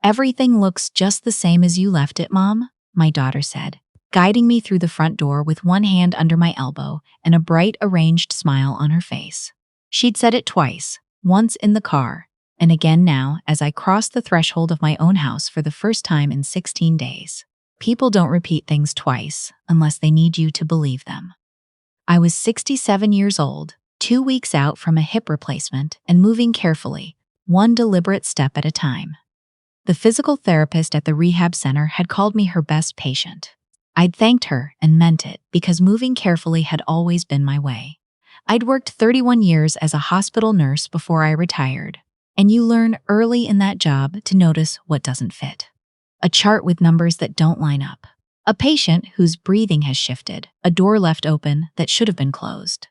Everything looks just the same as you left it, Mom, my daughter said, guiding me through the front door with one hand under my elbow and a bright, arranged smile on her face. She'd said it twice, once in the car, and again now as I crossed the threshold of my own house for the first time in 16 days. People don't repeat things twice unless they need you to believe them. I was 67 years old, 2 weeks out from a hip replacement and moving carefully, one deliberate step at a time. The physical therapist at the rehab center had called me her best patient. I'd thanked her and meant it because moving carefully had always been my way. I'd worked 31 years as a hospital nurse before I retired, and you learn early in that job to notice what doesn't fit. A chart with numbers that don't line up. A patient whose breathing has shifted. A door left open that should have been closed.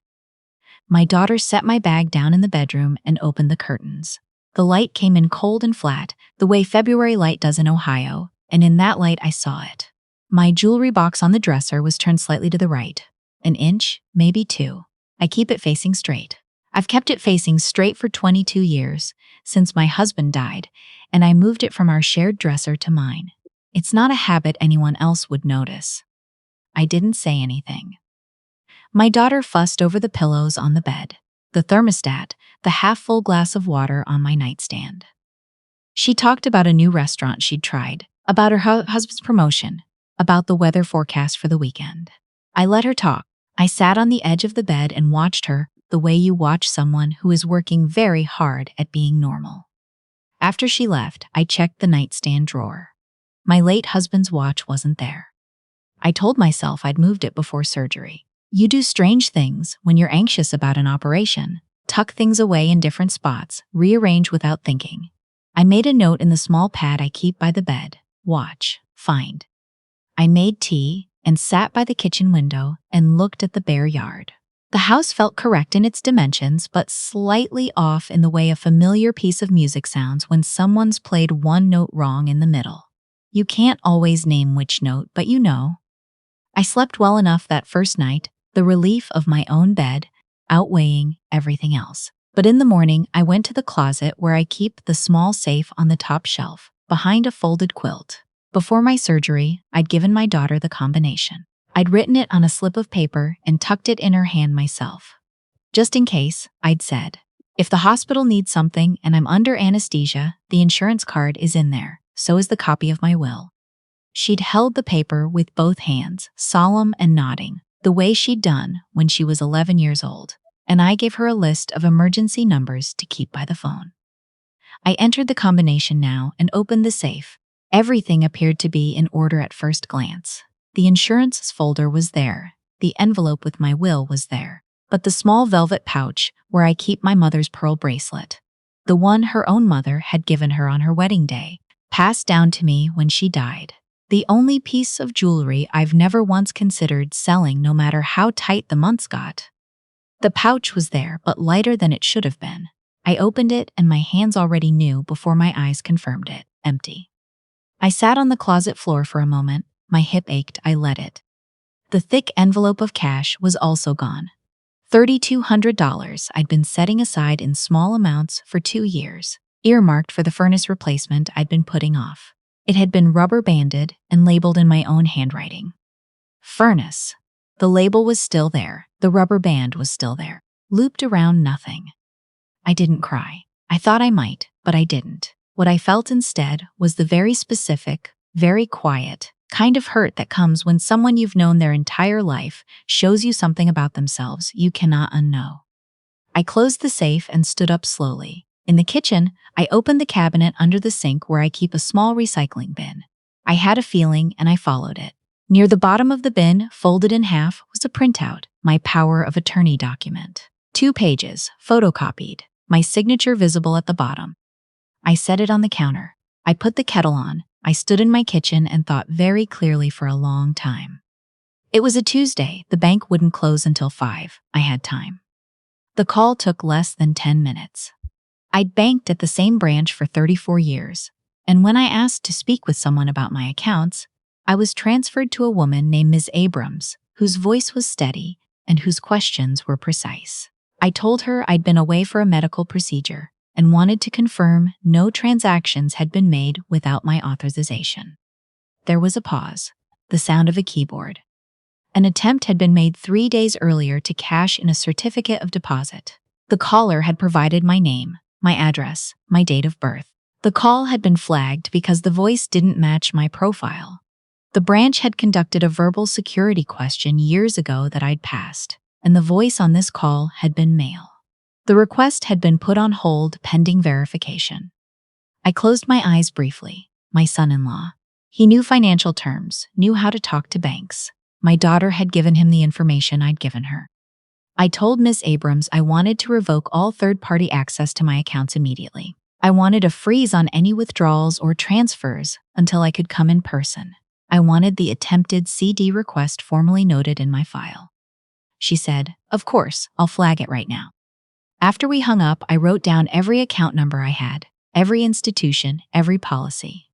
My daughter set my bag down in the bedroom and opened the curtains. The light came in cold and flat, the way February light does in Ohio, and in that light I saw it. My jewelry box on the dresser was turned slightly to the right. An inch, maybe 2. I keep it facing straight. I've kept it facing straight for 22 years, since my husband died, and I moved it from our shared dresser to mine. It's not a habit anyone else would notice. I didn't say anything. My daughter fussed over the pillows on the bed, the thermostat, the half-full glass of water on my nightstand. She talked about a new restaurant she'd tried, about her husband's promotion, about the weather forecast for the weekend. I let her talk. I sat on the edge of the bed and watched her the way you watch someone who is working very hard at being normal. After she left, I checked the nightstand drawer. My late husband's watch wasn't there. I told myself I'd moved it before surgery. You do strange things when you're anxious about an operation. Tuck things away in different spots, rearrange without thinking. I made a note in the small pad I keep by the bed. Watch, find. I made tea and sat by the kitchen window and looked at the bare yard. The house felt correct in its dimensions, but slightly off in the way a familiar piece of music sounds when someone's played one note wrong in the middle. You can't always name which note, but you know. I slept well enough that first night, the relief of my own bed outweighing everything else. But in the morning, I went to the closet where I keep the small safe on the top shelf, behind a folded quilt. Before my surgery, I'd given my daughter the combination. I'd written it on a slip of paper and tucked it in her hand myself. Just in case, I'd said, if the hospital needs something and I'm under anesthesia, the insurance card is in there, so is the copy of my will. She'd held the paper with both hands, solemn and nodding, the way she'd done when she was 11 years old, and I gave her a list of emergency numbers to keep by the phone. I entered the combination now and opened the safe. Everything appeared to be in order at first glance. The insurance folder was there, the envelope with my will was there, but the small velvet pouch where I keep my mother's pearl bracelet, the one her own mother had given her on her wedding day, passed down to me when she died. The only piece of jewelry I've never once considered selling no matter how tight the months got. The pouch was there, but lighter than it should have been. I opened it and my hands already knew before my eyes confirmed it, empty. I sat on the closet floor for a moment. My hip ached, I let it. The thick envelope of cash was also gone. $3,200 I'd been setting aside in small amounts for 2 years, earmarked for the furnace replacement I'd been putting off. It had been rubber banded and labeled in my own handwriting. Furnace. The label was still there, the rubber band was still there, looped around nothing. I didn't cry. I thought I might, but I didn't. What I felt instead was the very specific, very quiet kind of hurt that comes when someone you've known their entire life shows you something about themselves you cannot unknow. I closed the safe and stood up slowly. In the kitchen, I opened the cabinet under the sink where I keep a small recycling bin. I had a feeling and I followed it. Near the bottom of the bin, folded in half, was a printout, my power of attorney document. 2 pages, photocopied, my signature visible at the bottom. I set it on the counter. I put the kettle on. I stood in my kitchen and thought very clearly for a long time. It was a Tuesday. The bank wouldn't close until 5. I had time. The call took less than 10 minutes. I'd banked at the same branch for 34 years, and when I asked to speak with someone about my accounts, I was transferred to a woman named Ms. Abrams, whose voice was steady and whose questions were precise. I told her I'd been away for a medical procedure, and wanted to confirm no transactions had been made without my authorization. There was a pause, the sound of a keyboard. An attempt had been made 3 days earlier to cash in a certificate of deposit. The caller had provided my name, my address, my date of birth. The call had been flagged because the voice didn't match my profile. The branch had conducted a verbal security question years ago that I'd passed, and the voice on this call had been male. The request had been put on hold pending verification. I closed my eyes briefly. My son-in-law. He knew financial terms, knew how to talk to banks. My daughter had given him the information I'd given her. I told Miss Abrams I wanted to revoke all third-party access to my accounts immediately. I wanted a freeze on any withdrawals or transfers until I could come in person. I wanted the attempted CD request formally noted in my file. She said, "Of course, I'll flag it right now." After we hung up, I wrote down every account number I had, every institution, every policy.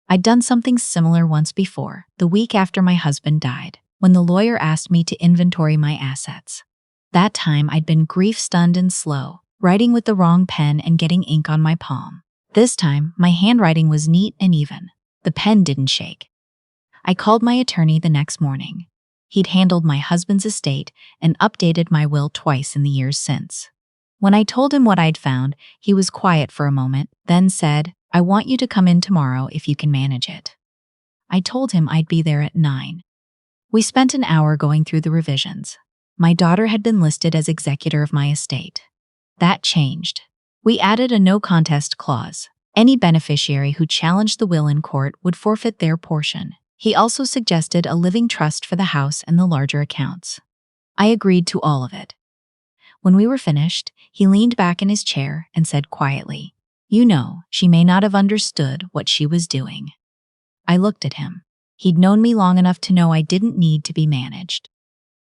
I'd done something similar once before, the week after my husband died, when the lawyer asked me to inventory my assets. That time I'd been grief-stunned and slow, writing with the wrong pen and getting ink on my palm. This time, my handwriting was neat and even. The pen didn't shake. I called my attorney the next morning. He'd handled my husband's estate and updated my will twice in the years since. When I told him what I'd found, he was quiet for a moment, then said, "I want you to come in tomorrow if you can manage it." I told him I'd be there at 9. We spent an hour going through the revisions. My daughter had been listed as executor of my estate. That changed. We added a no contest clause. Any beneficiary who challenged the will in court would forfeit their portion. He also suggested a living trust for the house and the larger accounts. I agreed to all of it. When we were finished, he leaned back in his chair and said quietly, "You know, she may not have understood what she was doing." I looked at him. He'd known me long enough to know I didn't need to be managed.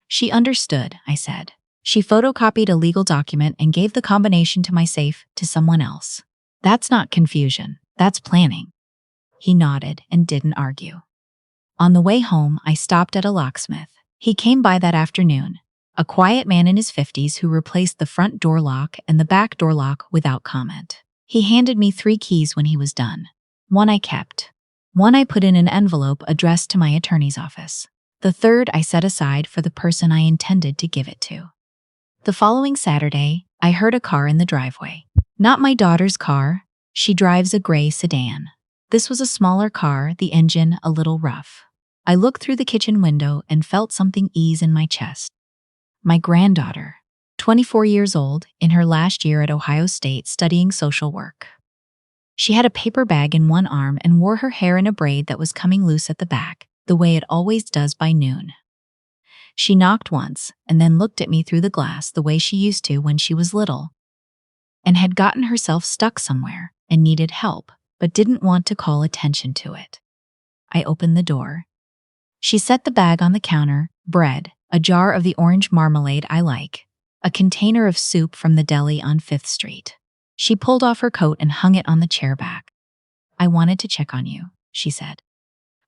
"She understood," I said. "She photocopied a legal document and gave the combination to my safe to someone else. That's not confusion, that's planning." He nodded and didn't argue. On the way home, I stopped at a locksmith. He came by that afternoon, a quiet man in his 50s who replaced the front door lock and the back door lock without comment. He handed me 3 keys when he was done. One I kept. One I put in an envelope addressed to my attorney's office. The third I set aside for the person I intended to give it to. The following Saturday, I heard a car in the driveway. Not my daughter's car. She drives a gray sedan. This was a smaller car, the engine a little rough. I looked through the kitchen window and felt something ease in my chest. My granddaughter, 24 years old, in her last year at Ohio State studying social work. She had a paper bag in one arm and wore her hair in a braid that was coming loose at the back, the way it always does by noon. She knocked once and then looked at me through the glass the way she used to when she was little, and had gotten herself stuck somewhere and needed help, but didn't want to call attention to it. I opened the door. She set the bag on the counter, bread, a jar of the orange marmalade I like, a container of soup from the deli on 5th Street. She pulled off her coat and hung it on the chair back. "I wanted to check on you," she said.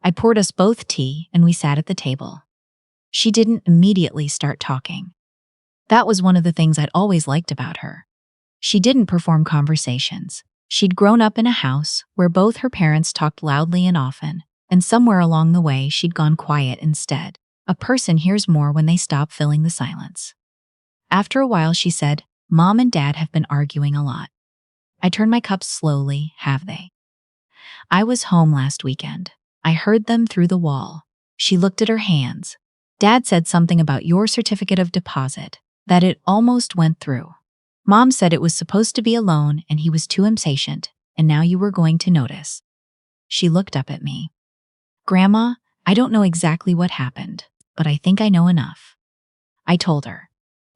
I poured us both tea and we sat at the table. She didn't immediately start talking. That was one of the things I'd always liked about her. She didn't perform conversations. She'd grown up in a house where both her parents talked loudly and often, and somewhere along the way she'd gone quiet instead. A person hears more when they stop filling the silence. After a while she said, "Mom and Dad have been arguing a lot." I turned my cup slowly. "Have they?" "I was home last weekend. I heard them through the wall." She looked at her hands. "Dad said something about your certificate of deposit, that it almost went through. Mom said it was supposed to be a loan and he was too impatient, and now you were going to notice." She looked up at me. "Grandma, I don't know exactly what happened, but I think I know enough." I told her.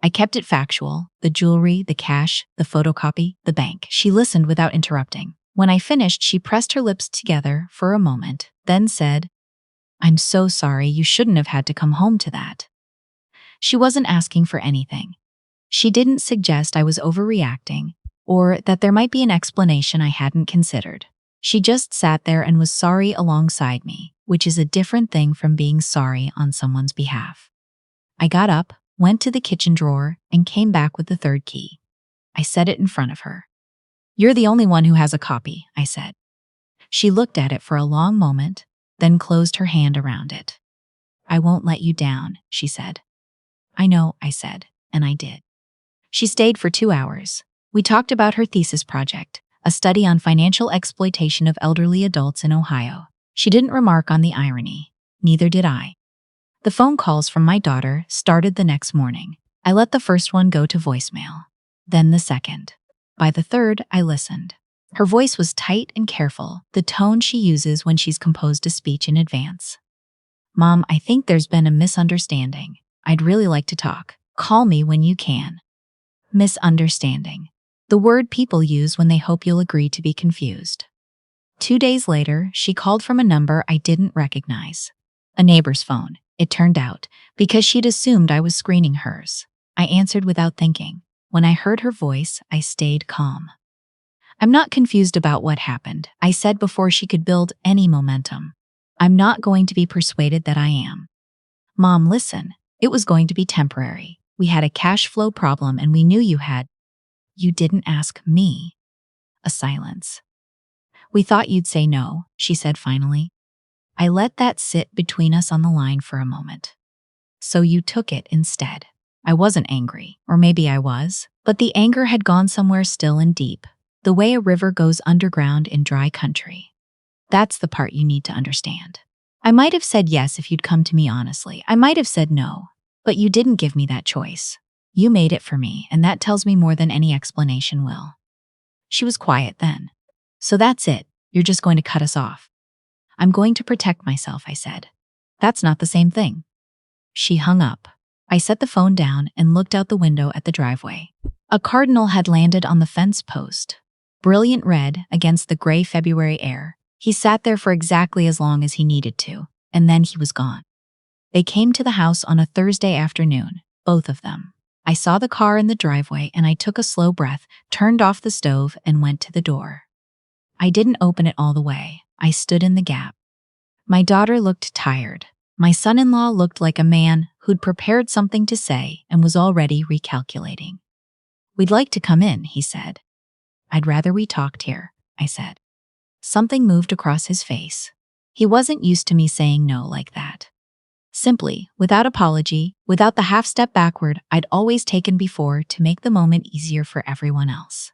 I kept it factual, the jewelry, the cash, the photocopy, the bank. She listened without interrupting. When I finished, she pressed her lips together for a moment, then said, "I'm so sorry, you shouldn't have had to come home to that." She wasn't asking for anything. She didn't suggest I was overreacting, or that there might be an explanation I hadn't considered. She just sat there and was sorry alongside me, which is a different thing from being sorry on someone's behalf. I got up, went to the kitchen drawer, and came back with the third key. I set it in front of her. You're the only one who has a copy, I said. She looked at it for a long moment, then closed her hand around it. I won't let you down, she said. I know, I said, and I did. She stayed for 2 hours. We talked about her thesis project, a study on financial exploitation of elderly adults in Ohio. She didn't remark on the irony. Neither did I. The phone calls from my daughter started the next morning. I let the first one go to voicemail, then the second. By the third, I listened. Her voice was tight and careful, the tone she uses when she's composed a speech in advance. Mom, I think there's been a misunderstanding. I'd really like to talk. Call me when you can. Misunderstanding. The word people use when they hope you'll agree to be confused. 2 days later, she called from a number I didn't recognize. A neighbor's phone, it turned out, because she'd assumed I was screening hers. I answered without thinking. When I heard her voice, I stayed calm. I'm not confused about what happened, I said before she could build any momentum. I'm not going to be persuaded that I am. Mom, listen, it was going to be temporary. We had a cash flow problem and we knew you had. You didn't ask me. A silence. We thought you'd say no, she said finally. I let that sit between us on the line for a moment. So you took it instead. I wasn't angry, or maybe I was, but the anger had gone somewhere still and deep, the way a river goes underground in dry country. That's the part you need to understand. I might have said yes if you'd come to me honestly. I might have said no, but you didn't give me that choice. You made it for me, and that tells me more than any explanation will. She was quiet then. So that's it, you're just going to cut us off. I'm going to protect myself, I said. That's not the same thing. She hung up. I set the phone down and looked out the window at the driveway. A cardinal had landed on the fence post. Brilliant red against the gray February air. He sat there for exactly as long as he needed to, and then he was gone. They came to the house on a Thursday afternoon, both of them. I saw the car in the driveway and I took a slow breath, turned off the stove, and went to the door. I didn't open it all the way. I stood in the gap. My daughter looked tired. My son-in-law looked like a man who'd prepared something to say and was already recalculating. We'd like to come in, he said. I'd rather we talked here, I said. Something moved across his face. He wasn't used to me saying no like that. Simply, without apology, without the half-step backward I'd always taken before to make the moment easier for everyone else.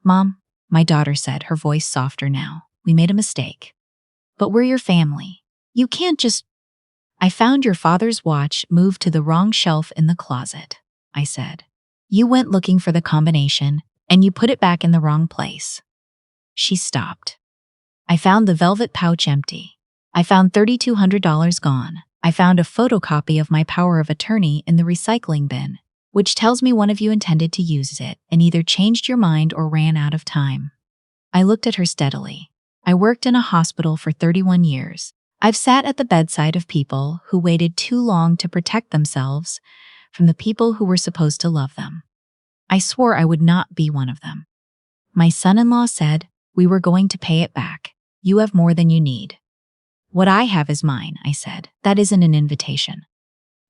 Mom, my daughter said, her voice softer now, we made a mistake. But we're your family. You can't just... I found your father's watch moved to the wrong shelf in the closet, I said. You went looking for the combination, and you put it back in the wrong place. She stopped. I found the velvet pouch empty. I found $3,200 gone. I found a photocopy of my power of attorney in the recycling bin, which tells me one of you intended to use it and either changed your mind or ran out of time. I looked at her steadily. I worked in a hospital for 31 years. I've sat at the bedside of people who waited too long to protect themselves from the people who were supposed to love them. I swore I would not be one of them. My son-in-law said, we were going to pay it back. You have more than you need. What I have is mine, I said. That isn't an invitation.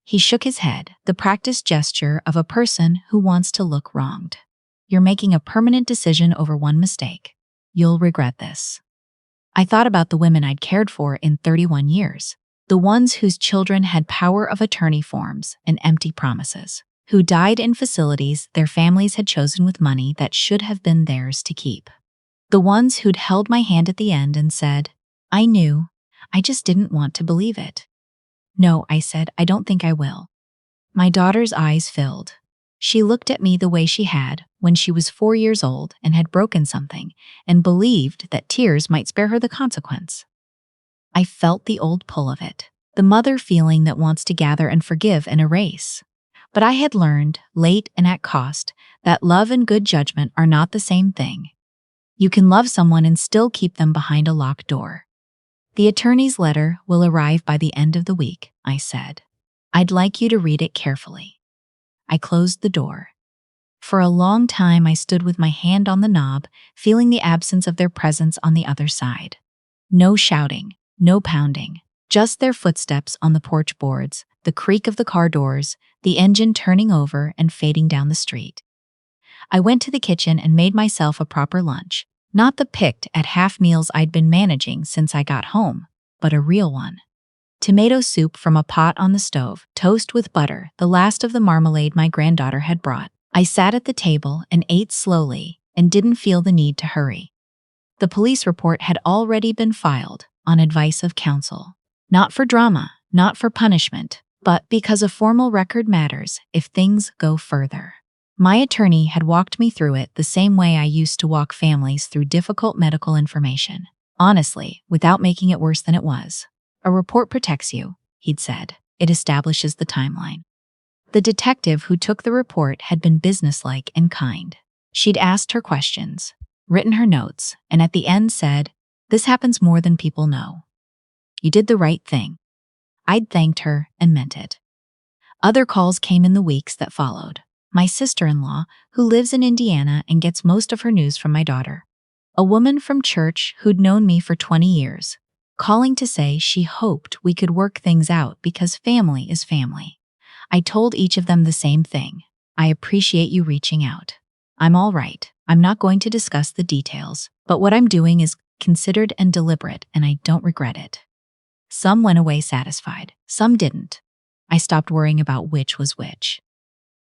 He shook his head, the practiced gesture of a person who wants to look wronged. You're making a permanent decision over one mistake. You'll regret this. I thought about the women I'd cared for in 31 years, the ones whose children had power of attorney forms and empty promises, who died in facilities their families had chosen with money that should have been theirs to keep. The ones who'd held my hand at the end and said, I knew, I just didn't want to believe it. No, I said, I don't think I will. My daughter's eyes filled. She looked at me the way she had when she was 4 years old and had broken something and believed that tears might spare her the consequence. I felt the old pull of it, the mother feeling that wants to gather and forgive and erase. But I had learned, late and at cost, that love and good judgment are not the same thing. You can love someone and still keep them behind a locked door. The attorney's letter will arrive by the end of the week, I said. I'd like you to read it carefully. I closed the door. For a long time I stood with my hand on the knob, feeling the absence of their presence on the other side. No shouting, no pounding, just their footsteps on the porch boards, the creak of the car doors, the engine turning over and fading down the street. I went to the kitchen and made myself a proper lunch. Not the picked at half meals I'd been managing since I got home, but a real one. Tomato soup from a pot on the stove, toast with butter, the last of the marmalade my granddaughter had brought. I sat at the table and ate slowly and didn't feel the need to hurry. The police report had already been filed, on advice of counsel. Not for drama, not for punishment, but because a formal record matters if things go further. My attorney had walked me through it the same way I used to walk families through difficult medical information. Honestly, without making it worse than it was. A report protects you, he'd said. It establishes the timeline. The detective who took the report had been businesslike and kind. She'd asked her questions, written her notes, and at the end said, "This happens more than people know. You did the right thing." I'd thanked her and meant it. Other calls came in the weeks that followed. My sister-in-law, who lives in Indiana and gets most of her news from my daughter. A woman from church who'd known me for 20 years, calling to say she hoped we could work things out because family is family. I told each of them the same thing. I appreciate you reaching out. I'm all right. I'm not going to discuss the details, but what I'm doing is considered and deliberate, and I don't regret it. Some went away satisfied. Some didn't. I stopped worrying about which was which.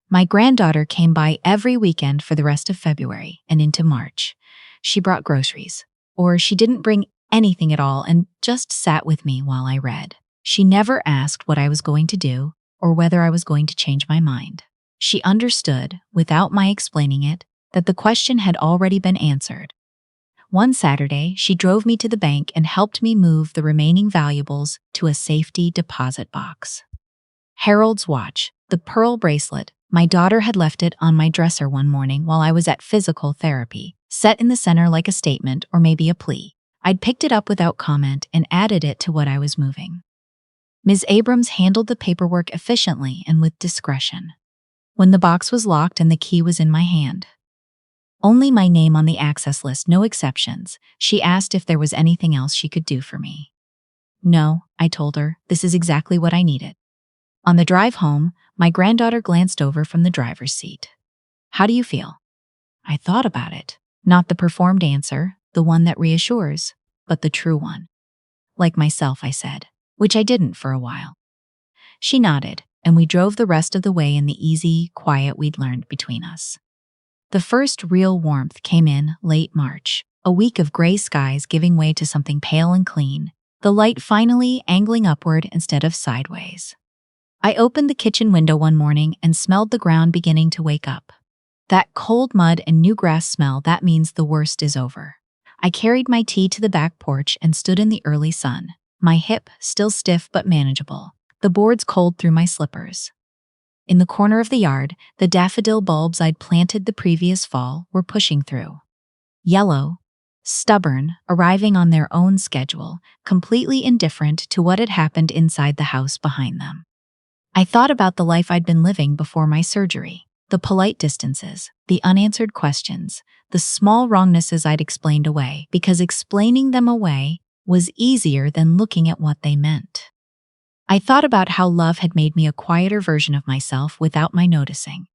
My granddaughter came by every weekend for the rest of February and into March. She brought groceries, or she didn't bring anything at all and just sat with me while I read. She never asked what I was going to do or whether I was going to change my mind. She understood, without my explaining it, that the question had already been answered. One Saturday, she drove me to the bank and helped me move the remaining valuables to a safety deposit box. Harold's watch, the pearl bracelet, my daughter had left it on my dresser one morning while I was at physical therapy, set in the center like a statement or maybe a plea. I'd picked it up without comment and added it to what I was moving. Ms. Abrams handled the paperwork efficiently and with discretion. When the box was locked and the key was in my hand, only my name on the access list, no exceptions, she asked if there was anything else she could do for me. No, I told her, this is exactly what I needed. On the drive home, my granddaughter glanced over from the driver's seat. How do you feel? I thought about it. Not the performed answer, the one that reassures, but the true one. Like myself, I said, which I didn't for a while. She nodded, and we drove the rest of the way in the easy, quiet we'd learned between us. The first real warmth came in late March, a week of gray skies giving way to something pale and clean, the light finally angling upward instead of sideways. I opened the kitchen window one morning and smelled the ground beginning to wake up. That cold mud and new grass smell, that means the worst is over. I carried my tea to the back porch and stood in the early sun, my hip still stiff but manageable, the boards cold through my slippers. In the corner of the yard, the daffodil bulbs I'd planted the previous fall were pushing through. Yellow, stubborn, arriving on their own schedule, completely indifferent to what had happened inside the house behind them. I thought about the life I'd been living before my surgery, the polite distances, the unanswered questions, the small wrongnesses I'd explained away, because explaining them away was easier than looking at what they meant. I thought about how love had made me a quieter version of myself without my noticing,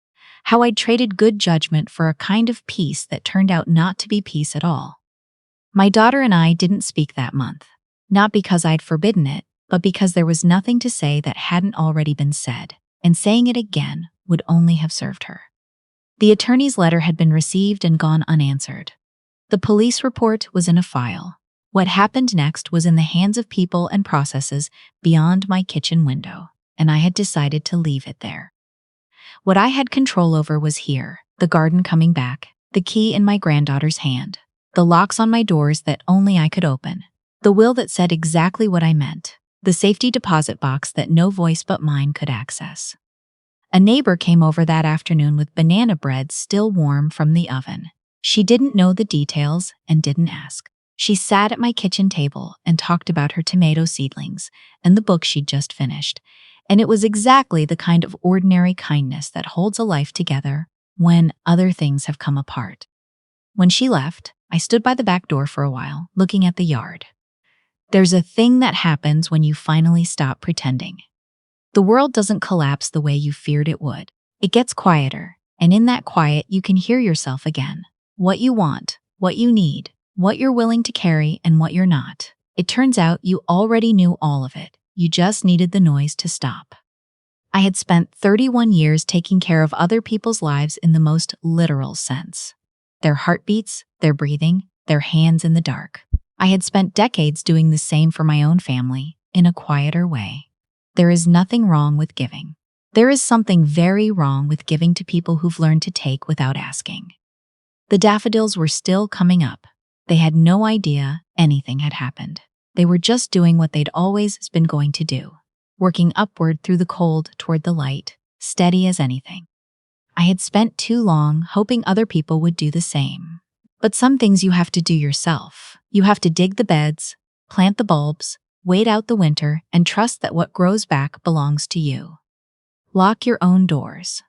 how I'd traded good judgment for a kind of peace that turned out not to be peace at all. My daughter and I didn't speak that month, not because I'd forbidden it, but because there was nothing to say that hadn't already been said, and saying it again would only have served her. The attorney's letter had been received and gone unanswered. The police report was in a file. What happened next was in the hands of people and processes beyond my kitchen window, and I had decided to leave it there. What I had control over was here, the garden coming back, the key in my granddaughter's hand, the locks on my doors that only I could open, the will that said exactly what I meant, the safety deposit box that no voice but mine could access. A neighbor came over that afternoon with banana bread still warm from the oven. She didn't know the details and didn't ask. She sat at my kitchen table and talked about her tomato seedlings and the book she'd just finished, and it was exactly the kind of ordinary kindness that holds a life together when other things have come apart. When she left, I stood by the back door for a while, looking at the yard. There's a thing that happens when you finally stop pretending. The world doesn't collapse the way you feared it would. It gets quieter, And in that quiet, you can hear yourself again. What you want, what you need, what you're willing to carry, and what you're not. It turns out you already knew all of it. You just needed the noise to stop. I had spent 31 years taking care of other people's lives in the most literal sense. Their heartbeats, their breathing, their hands in the dark. I had spent decades doing the same for my own family, in a quieter way. There is nothing wrong with giving. There is something very wrong with giving to people who've learned to take without asking. The daffodils were still coming up. They had no idea anything had happened. They were just doing what they'd always been going to do, working upward through the cold toward the light, steady as anything. I had spent too long hoping other people would do the same. But some things you have to do yourself. You have to dig the beds, plant the bulbs, wait out the winter, and trust that what grows back belongs to you. Lock your own doors.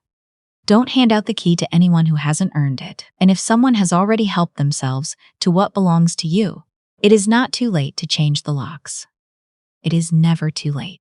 Don't hand out the key to anyone who hasn't earned it. And if someone has already helped themselves to what belongs to you, it is not too late to change the locks. It is never too late.